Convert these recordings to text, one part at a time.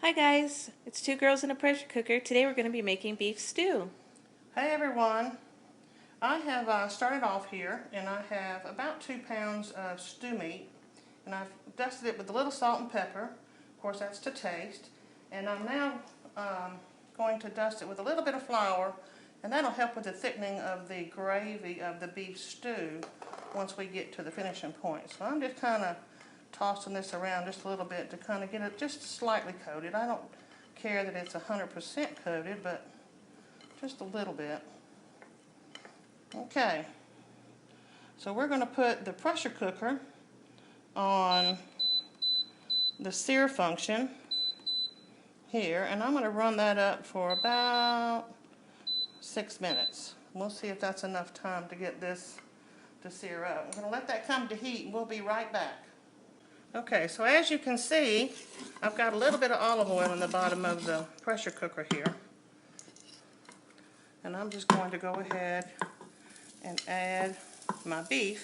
Hi guys, it's two girls in a pressure cooker. Today we're going to be making beef stew. Hey everyone, I have started off here and I have about 2 pounds of stew meat and I've dusted it with a little salt and pepper. Of course that's to taste. And I'm now going to dust it with a little bit of flour, and that'll help with the thickening of the gravy of the beef stew once we get to the finishing point. So I'm just kind of tossing this around just a little bit to kind of get it just slightly coated. I don't care that it's 100% coated, but just a little bit. Okay, so we're going to put the pressure cooker on the sear function here, and I'm going to run that up for about 6 minutes. We'll see if that's enough time to get this to sear up. I'm going to let that come to heat and we'll be right back. Okay, so as you can see, I've got a little bit of olive oil in the bottom of the pressure cooker here. And I'm just going to go ahead and add my beef.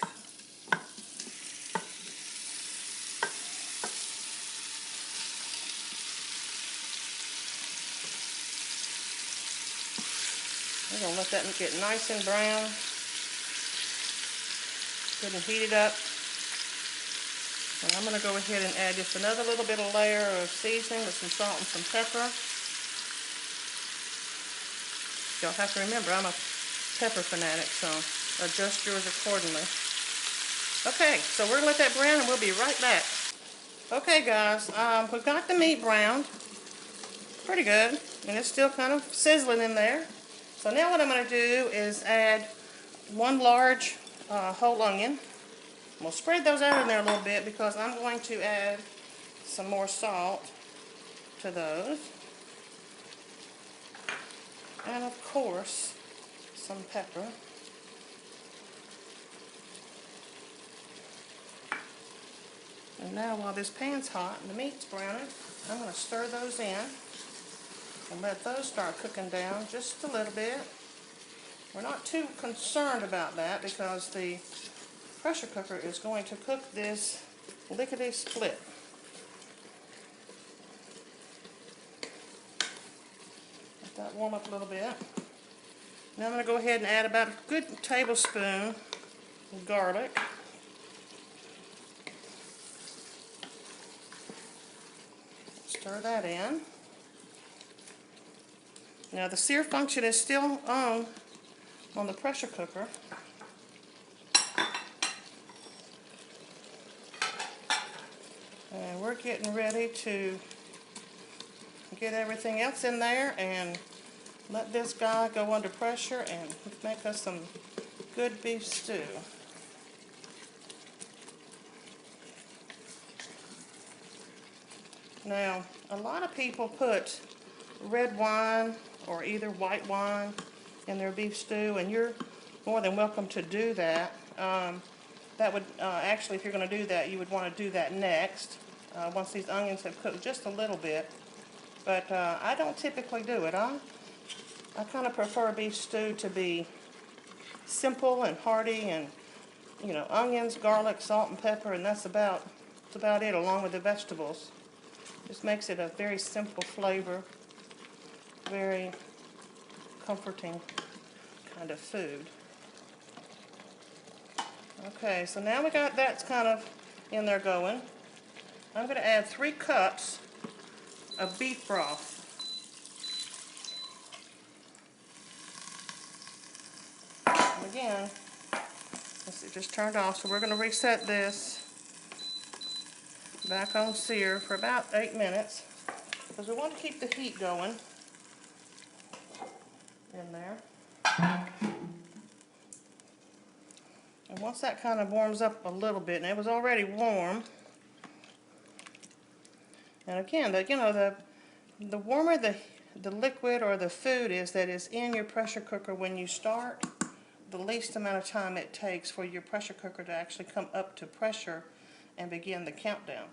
I'm going to let that get nice and brown. Good and heat it up. And I'm going to go ahead and add just another little bit of layer of seasoning with some salt and some pepper. Y'all have to remember, I'm a pepper fanatic, so adjust yours accordingly. Okay, so we're going to let that brown and we'll be right back. Okay guys, we've got the meat browned. Pretty good. And it's still kind of sizzling in there. So now what I'm going to do is add one large whole onion. We'll spread those out in there a little bit because I'm going to add some more salt to those. And of course, some pepper. And now while this pan's hot and the meat's browning, I'm going to stir those in and let those start cooking down just a little bit. We're not too concerned about that because the pressure cooker is going to cook this lickety-split. Let that warm up a little bit. Now I'm going to go ahead and add about a good tablespoon of garlic. Stir that in. Now the sear function is still on the pressure cooker. And we're getting ready to get everything else in there and let this guy go under pressure and make us some good beef stew. Now, a lot of people put red wine or either white wine in their beef stew, and you're more than welcome to do that. That would actually, if you're going to do that, you would want to do that next, once these onions have cooked just a little bit. But I don't typically do it. I kind of prefer beef stew to be simple and hearty, and onions, garlic, salt, and pepper, and that's about it, along with the vegetables. Just makes it a very simple flavor, very comforting kind of food. Okay, so now we got that's kind of in there going. I'm going to add 3 cups of beef broth. And again, it just turned off, so we're going to reset this back on sear for about 8 minutes because we want to keep the heat going in there. And once that kind of warms up a little bit, and it was already warm, and again, the warmer the liquid or the food is that is in your pressure cooker when you start, the least amount of time it takes for your pressure cooker to actually come up to pressure and begin the countdown.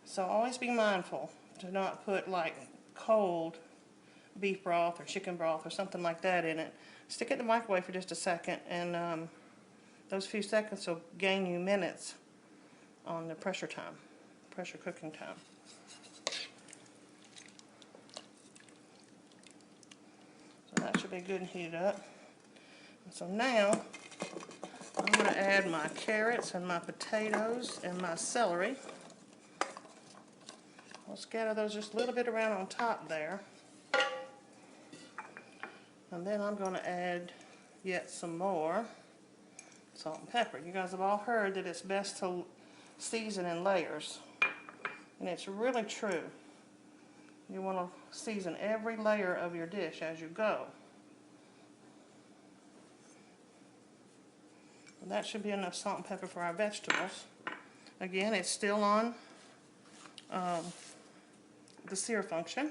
So always be mindful to not put like cold beef broth or chicken broth or something like that in it. Stick it in the microwave for just a second, and those few seconds will gain you minutes on the pressure cooking time. That should be good and heated up. So now, I'm going to add my carrots and my potatoes and my celery. I'll scatter those just a little bit around on top there. And then I'm going to add yet some more salt and pepper. You guys have all heard that it's best to season in layers. And it's really true. You want to season every layer of your dish as you go. And that should be enough salt and pepper for our vegetables. Again, it's still on the sear function.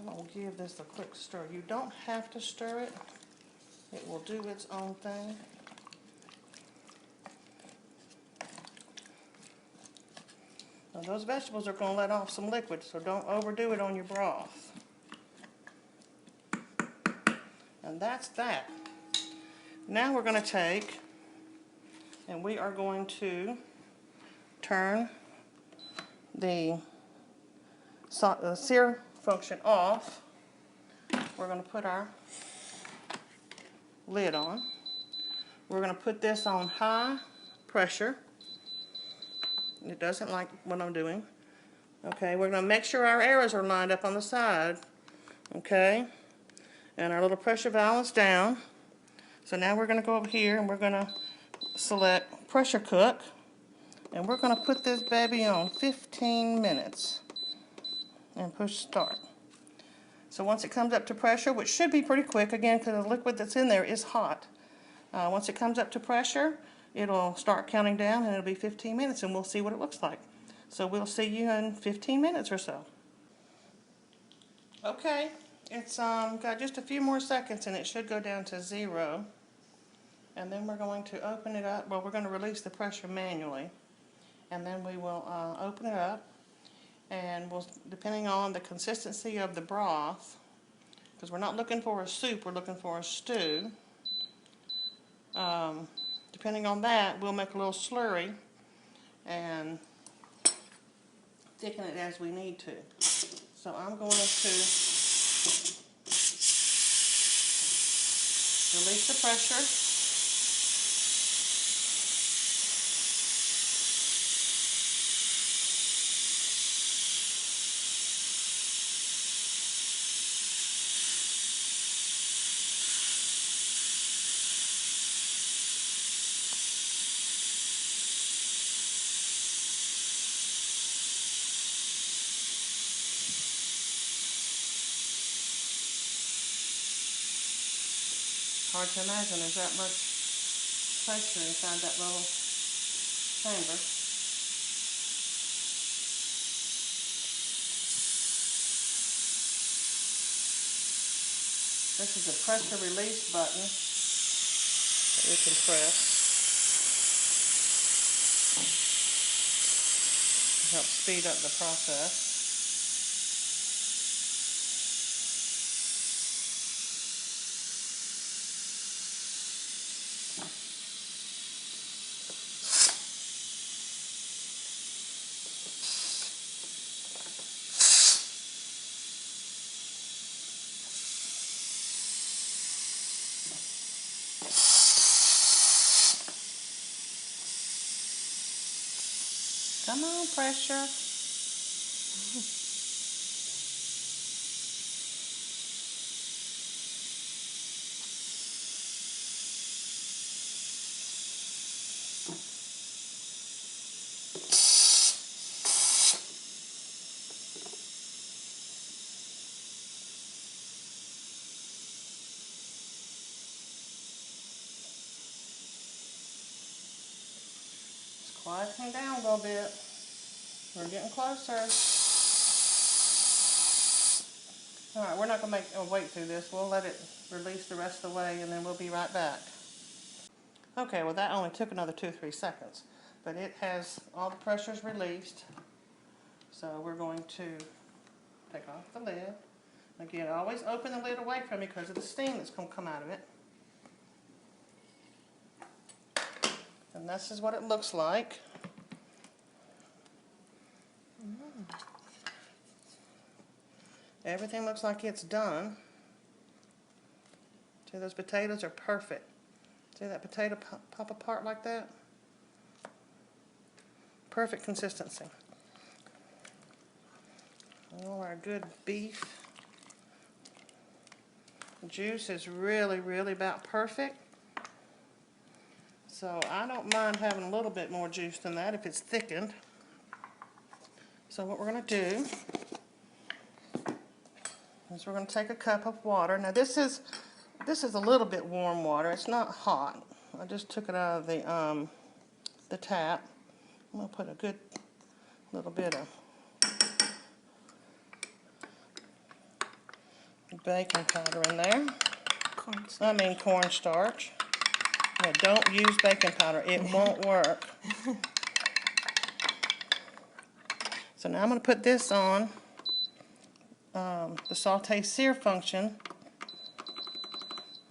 I'll give this a quick stir. You don't have to stir it. It will do its own thing. Now those vegetables are going to let off some liquid, so don't overdo it on your broth. And that's that. Now we're going to take, and we are going to turn the sear function off. We're going to put our lid on. We're going to put this on high pressure. It doesn't like what I'm doing. Okay, we're going to make sure our arrows are lined up on the side. Okay, and our little pressure valve is down. So now we're going to go over here and we're going to select pressure cook. And we're going to put this baby on 15 minutes. And push start. So once it comes up to pressure, which should be pretty quick, again, because the liquid that's in there is hot. Once it comes up to pressure, it'll start counting down, and it'll be 15 minutes, and we'll see what it looks like. So we'll see you in 15 minutes or so. Okay, it's got just a few more seconds, and it should go down to 0. And then we're going to open it up. Well, we're going to release the pressure manually, and then we will open it up. And we'll, depending on the consistency of the broth, because we're not looking for a soup, we're looking for a stew. Depending on that, we'll make a little slurry and thicken it as we need to. So I'm going to release the pressure. Hard to imagine there's that much pressure inside that little chamber. This is a pressure release button that we can press. It helps speed up the process. Come on, pressure. It's quieting down a little bit. We're getting closer. Alright, we're not going to wait through this. We'll let it release the rest of the way, and then we'll be right back. Okay, well that only took another 2-3 seconds. But it has, all the pressure's released. So we're going to take off the lid. Again, always open the lid away from me because of the steam that's going to come out of it. And this is what it looks like. Everything looks like it's done. See, those potatoes are perfect. See that potato pop apart like that? Perfect consistency. All our good beef juice is really, really about perfect. So I don't mind having a little bit more juice than that if it's thickened. So what we're going to do is we're going to take a cup of water. Now this is a little bit warm water. It's not hot. I just took it out of the tap. I'm going to put a good little bit of baking powder in there. Cornstarch. Now, don't use baking powder. It won't work. So now I'm going to put this on the saute sear function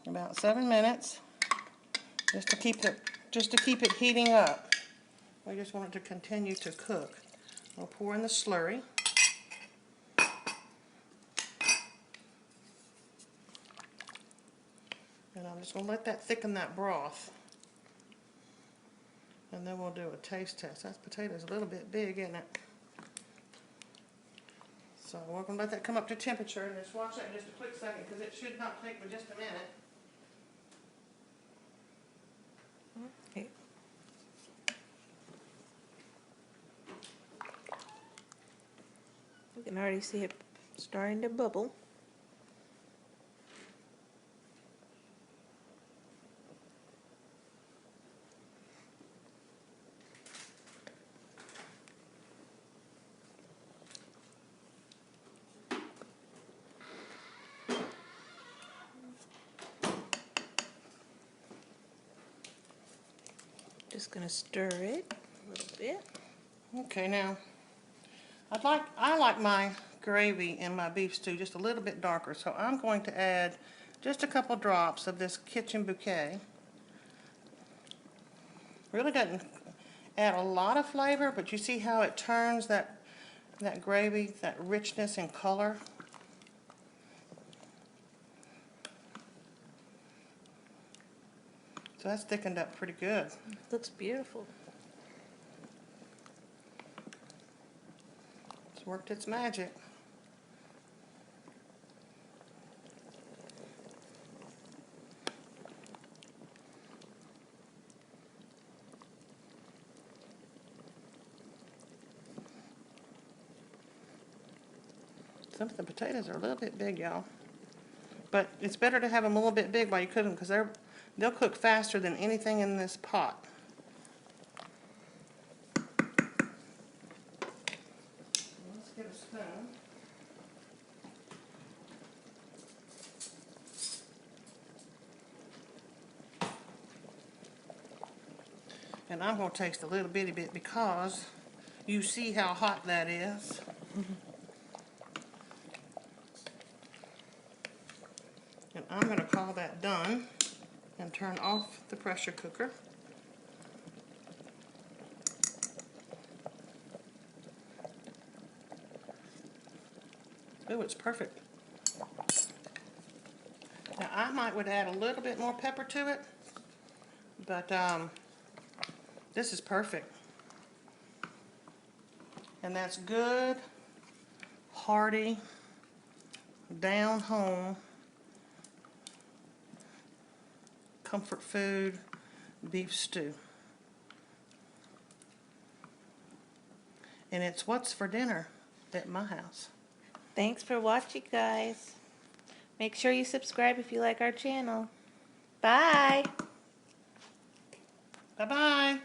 about 7 minutes, just to keep it heating up. We just want it to continue to cook. We'll pour in the slurry. And I'm just going to let that thicken that broth. And then we'll do a taste test. That potato's a little bit big, isn't it? So we're going to let that come up to temperature, and just watch that in just a quick second, because it should not take but just a minute. Okay. We can already see it starting to bubble. Just gonna stir it a little bit. Okay, now I like my gravy in my beef stew just a little bit darker, so I'm going to add just a couple drops of this kitchen bouquet. Really doesn't add a lot of flavor, but you see how it turns that gravy, that richness and color. So that's thickened up pretty good. Looks beautiful. It's worked its magic. Some of the potatoes are a little bit big, y'all. But it's better to have them a little bit big while you cook them, because they'll cook faster than anything in this pot. Let's get a spoon. And I'm going to taste a little bitty bit, because you see how hot that is. And I'm going to call that done and turn off the pressure cooker. Oh, it's perfect. Now I would add a little bit more pepper to it, but this is perfect. And that's good, hearty, down home, comfort food beef stew. And it's what's for dinner at my house. Thanks for watching, guys. Make sure you subscribe if you like our channel. Bye. Bye-bye.